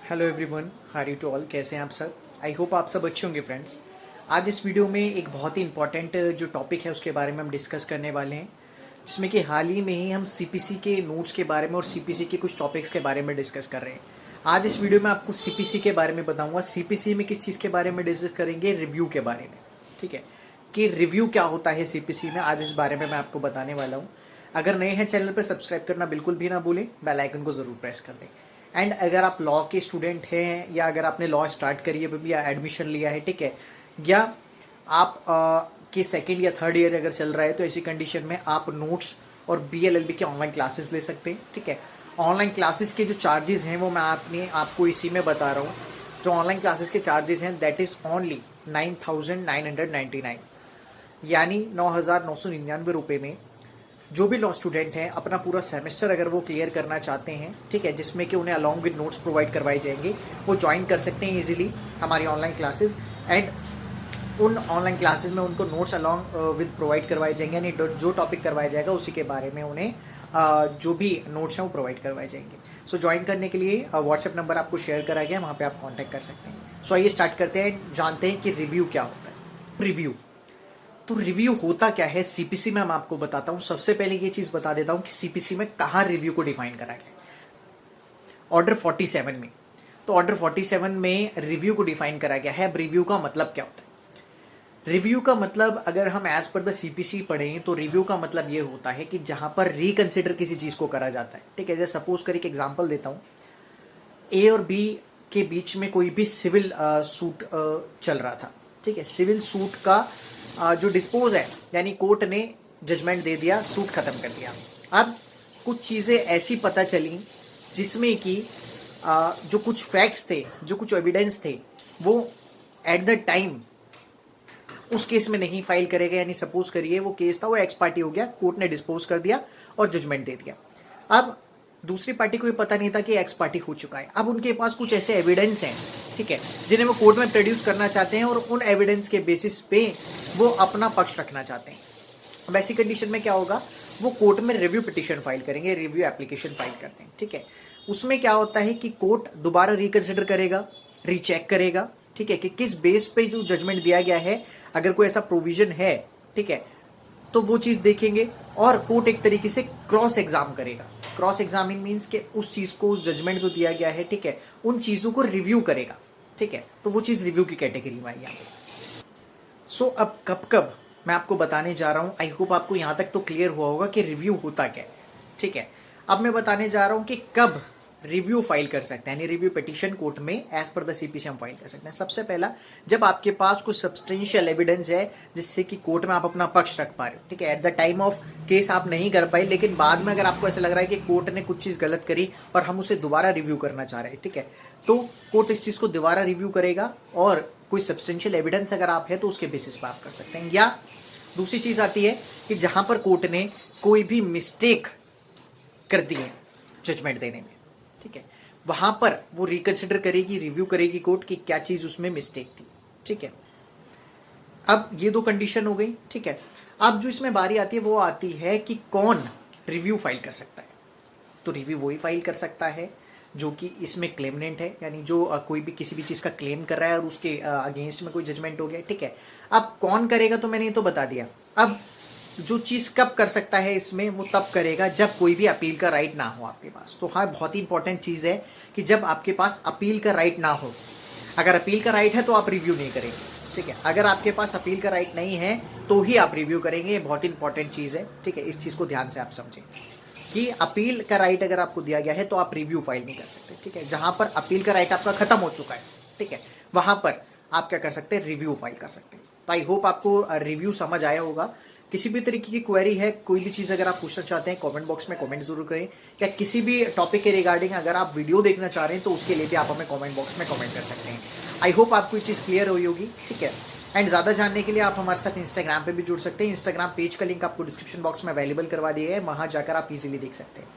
Hello everyone, how you to all. कैसे हैं आप सब? आई होप आप सब अच्छे होंगे फ्रेंड्स। आज इस वीडियो में एक बहुत ही इंपॉर्टेंट जो टॉपिक है उसके बारे में हम डिस्कस करने वाले हैं, जिसमें कि हाल ही में ही हम सीपीसी के नोट्स के बारे में और सीपीसी के कुछ टॉपिक्स के बारे में डिस्कस कर रहे हैं। आज इस वीडियो में आपको सीपीसी के बारे में बताऊंगा। सीपीसी में किस चीज़ के बारे में डिस्कस करेंगे? रिव्यू के बारे में। ठीक है, कि रिव्यू क्या होता है सीपीसी में, आज इस बारे में मैं आपको बताने वाला हूँ। अगर नए हैं चैनल पर सब्सक्राइब करना बिल्कुल भी ना भूलें, बेल आइकन को ज़रूर प्रेस कर दें। एंड अगर आप लॉ के स्टूडेंट हैं या अगर आपने लॉ स्टार्ट करी है अभी या एडमिशन लिया है, ठीक है, या आप के सेकेंड या थर्ड ईयर अगर चल रहा है, तो ऐसी कंडीशन में आप नोट्स और BLLB के ऑनलाइन क्लासेस ले सकते हैं। ठीक है, ऑनलाइन क्लासेस के जो चार्जेस हैं वो मैं आपको इसी में बता रहा हूँ। जो ऑनलाइन क्लासेस के चार्जेस हैं दैट इज़ ओनली 9,999, यानी 9,999 रुपये में जो भी लॉ स्टूडेंट हैं अपना पूरा सेमेस्टर अगर वो क्लियर करना चाहते हैं, ठीक है, जिसमें कि उन्हें अलॉन्ग विद नोट्स प्रोवाइड करवाए जाएंगे, वो ज्वाइन कर सकते हैं इजीली हमारी ऑनलाइन क्लासेस। एंड उन ऑनलाइन क्लासेस में उनको नोट्स अलॉन्ग विद प्रोवाइड करवाए जाएंगे, यानी जो टॉपिक करवाया जाएगा उसी के बारे में उन्हें जो भी नोट्स हैं वो प्रोवाइड करवाए जाएंगे। सो ज्वाइन करने के लिए व्हाट्सएप नंबर आपको शेयर करा गया, वहाँ पे आप कॉन्टैक्ट कर सकते हैं। सो आइए स्टार्ट करते हैं, जानते हैं कि रिव्यू क्या होता है। रिव्यू तो रिव्यू होता क्या है सीपीसी में, मैं आपको बताता हूं। सबसे पहले ये चीज बता देता हूं कि सीपीसी में कहां रिव्यू को डिफाइन करा गया है। ऑर्डर 47 में। तो ऑर्डर 47 में रिव्यू को डिफाइन करा गया है। अब रिव्यू का मतलब क्या होता है? रिव्यू का मतलब अगर हम एज पर द सीपीसी पढ़ें तो रिव्यू का मतलब ये होता है कि जहां पर रिकंसिडर किसी चीज को करा जाता है। ठीक है, जैसे सपोज कर एक एग्जांपल देता हूं, ए और बी के बीच में कोई भी सिविल सूट चल रहा था। ठीक है, सिविल सूट का जो डिस्पोज है, यानी कोर्ट ने जजमेंट दे दिया, सूट खत्म कर दिया। अब कुछ चीजें ऐसी पता चली जिसमें कि जो कुछ फैक्ट्स थे, जो कुछ एविडेंस थे, वो एट द टाइम उस केस में नहीं फाइल करेगा। यानी सपोज करिए वो केस था, वो एक्स पार्टी हो गया, कोर्ट ने डिस्पोज कर दिया और जजमेंट दे दिया। अब दूसरी पार्टी को भी पता नहीं था कि एक्स पार्टी हो चुका है। अब उनके पास कुछ ऐसे एविडेंस हैं, ठीक है, जिन्हें वो कोर्ट में प्रोड्यूस करना चाहते हैं और उन एविडेंस के बेसिस पे वो अपना पक्ष रखना चाहते हैं। अब ऐसी कंडीशन में क्या होगा, वो कोर्ट में रिव्यू पिटीशन फाइल करेंगे, रिव्यू एप्लीकेशन फाइल करते हैं। ठीक है, उसमें क्या होता है कि कोर्ट दोबारा रिकंसिडर करेगा, रीचेक करेगा, ठीक है, कि किस बेस पे जो जजमेंट दिया गया है, अगर कोई ऐसा प्रोविजन है, ठीक है, तो वो चीज देखेंगे और कोर्ट एक तरीके से क्रॉस एग्जाम करेगा। क्रॉस एग्जामिन मीन्स के उस चीज को, उस जजमेंट जो दिया गया है, ठीक है, उन चीजों को रिव्यू करेगा। ठीक है, तो वो चीज रिव्यू की कैटेगरी में आई। सो अब कब कब मैं आपको बताने जा रहा हूं। आई होप आपको यहां तक तो क्लियर हुआ होगा कि रिव्यू होता क्या है। ठीक है, अब मैं बताने जा रहा हूं कि कब रिव्यू फाइल कर सकते हैं, यानी रिव्यू पिटीशन कोर्ट में एज पर द सीपीसी हम फाइल कर सकते हैं। सबसे पहला, जब आपके पास कुछ सब्सटेंशियल एविडेंस है जिससे कि कोर्ट में आप अपना पक्ष रख पा रहे हो। ठीक है, at the time of case आप नहीं कर पाए, लेकिन बाद में अगर आपको ऐसा लग रहा है कि कोर्ट ने कुछ चीज गलत करी और हम उसे दोबारा रिव्यू करना चाह रहे हैं, ठीक है, तो कोर्ट इस चीज को दोबारा रिव्यू करेगा और कोई सब्सटेंशियल एविडेंस अगर आप है तो उसके बेसिस पर आप कर सकते हैं। या दूसरी चीज आती है कि जहां पर कोर्ट ने कोई भी मिस्टेक कर दी है जजमेंट देने में, ठीक है, वहां पर वो रिकंसिडर करेगी, रिव्यू करेगी कोर्ट की क्या चीज उसमें मिस्टेक थी। ठीक है, अब ये दो कंडीशन हो गई। ठीक है, अब जो इसमें बारी आती है वो आती है कि कौन रिव्यू फाइल कर सकता है। तो रिव्यू वही फाइल कर सकता है जो कि इसमें क्लेमनेंट है, यानी जो कोई भी किसी भी चीज का क्लेम कर रहा है और उसके अगेंस्ट में कोई जजमेंट हो गया। ठीक है, अब कौन करेगा तो मैंने ये तो बता दिया। अब जो चीज कब कर सकता है इसमें, वो तब करेगा जब कोई भी अपील का राइट ना हो आपके पास। तो हाँ, बहुत ही इंपॉर्टेंट चीज है कि जब आपके पास अपील का राइट ना हो। अगर अपील का राइट है तो आप रिव्यू नहीं करेंगे। ठीक है, अगर आपके पास अपील का राइट नहीं है तो ही आप रिव्यू करेंगे। ये बहुत इंपॉर्टेंट चीज है। ठीक है, इस चीज को ध्यान से आप समझें कि अपील का राइट अगर आपको दिया गया है तो आप रिव्यू फाइल नहीं कर सकते। ठीक है, जहां पर अपील का राइट आपका खत्म हो चुका है, ठीक है, वहां पर आप क्या कर सकते हैं, रिव्यू फाइल कर सकते हैं। तो आई होप आपको रिव्यू समझ आया होगा। किसी भी तरीके की क्वेरी है, कोई भी चीज अगर आप पूछना चाहते हैं, कमेंट बॉक्स में कमेंट जरूर करें। या किसी भी टॉपिक के रिगार्डिंग अगर आप वीडियो देखना चाह रहे हैं तो उसके लिए भी आप हमें कमेंट बॉक्स में कमेंट कर सकते हैं। आई होप आपको ये चीज क्लियर हुई होगी। ठीक है, एंड ज्यादा जानने के लिए आप हमारे साथ इंस्टाग्राम पे भी जुड़ सकते हैं। इंस्टाग्राम पेज का लिंक आपको डिस्क्रिप्शन बॉक्स में अवेलेबल करवा दिया है, वहां जाकर आप इजीली देख सकते हैं।